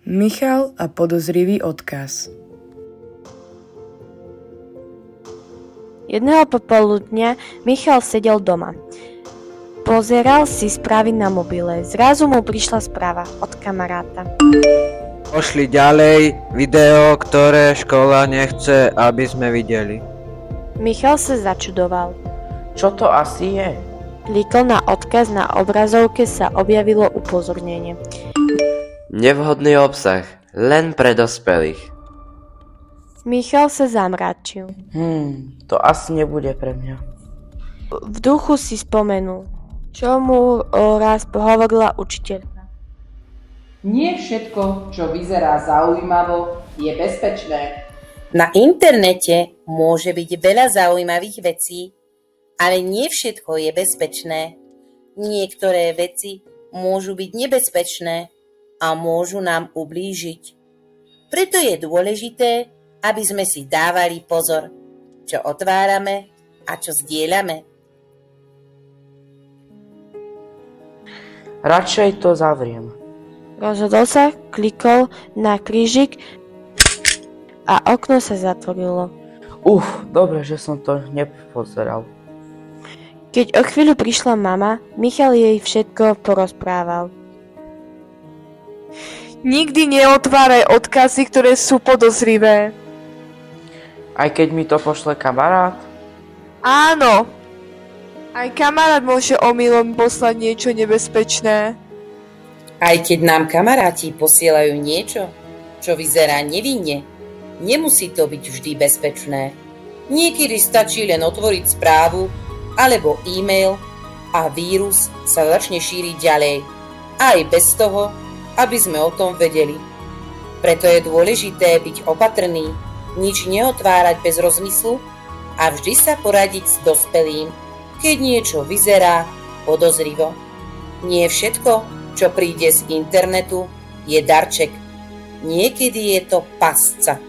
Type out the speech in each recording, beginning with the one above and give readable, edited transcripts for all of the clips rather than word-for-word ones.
Michal a podozrivý odkaz. Jedného popoludňa Michal sedel doma. Pozeral si správy na mobile. Zrazu mu prišla správa od kamaráta. Pošli ďalej video, ktoré škola nechce, aby sme videli. Michal sa začudoval. Čo to asi je? Klikol na odkaz, na obrazovke sa objavilo upozornenie. Nevhodný obsah, len pre dospelých. Michal sa zamračil. To asi nebude pre mňa. V duchu si spomenul, čo mu raz hovorila učiteľka. Nie všetko, čo vyzerá zaujímavo, je bezpečné. Na internete môže byť veľa zaujímavých vecí, ale nie všetko je bezpečné. Niektoré veci môžu byť nebezpečné a môžu nám ublížiť. Preto je dôležité, aby sme si dávali pozor, čo otvárame a čo zdieľame. Radšej to zavriem. Rozhodol sa, klikol na krížik a okno sa zatvorilo. Dobre, že som to nepozeral. Keď o chvíľu prišla mama, Michal jej všetko porozprával. Nikdy neotváraj odkazy, ktoré sú podozrivé. Aj keď mi to pošle kamarát? Áno. Aj kamarát môže omylom poslať niečo nebezpečné. Aj keď nám kamaráti posielajú niečo, čo vyzerá nevinne, nemusí to byť vždy bezpečné. Niekedy stačí len otvoriť správu alebo e-mail a vírus sa začne šíriť ďalej. Aj bez toho, aby sme o tom vedeli. Preto je dôležité byť opatrný, nič neotvárať bez rozmyslu a vždy sa poradiť s dospelým, keď niečo vyzerá podozrivo. Nie všetko, čo príde z internetu, je darček. Niekedy je to pasca.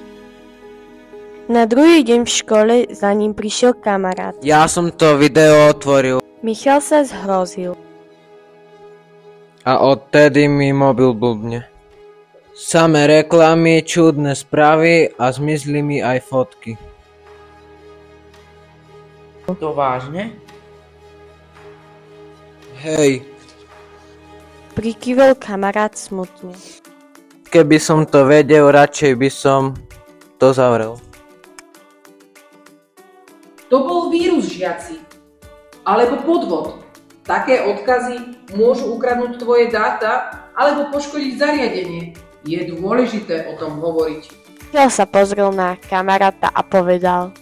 Na druhý deň v škole za ním prišiel kamarát. Ja som to video otvoril. Michal sa zhrozil. A odtedy mi mobil blbne. Samé reklamy, čudné správy a zmizli mi aj fotky. To vážne? Hej, Prikyvol kamarát smutne. keby som to vedel, radšej by som to zavrel. To bol vírus, žiaci. Alebo podvod. Také odkazy môžu ukradnúť tvoje dáta alebo poškodiť zariadenie. Je dôležité o tom hovoriť. Michal sa pozrel na kamaráta a povedal.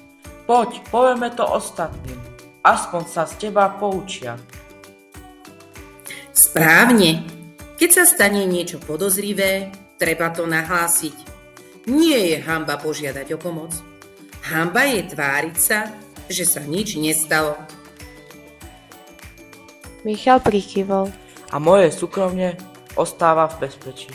Poď, povieme to ostatným. Aspoň sa z teba poučia. Správne. Keď sa stane niečo podozrivé, treba to nahlásiť. Nie je hanba požiadať o pomoc. Hanba je tváriť sa, že sa nič nestalo. Michal prikyvol. A moje súkromie ostáva v bezpečí.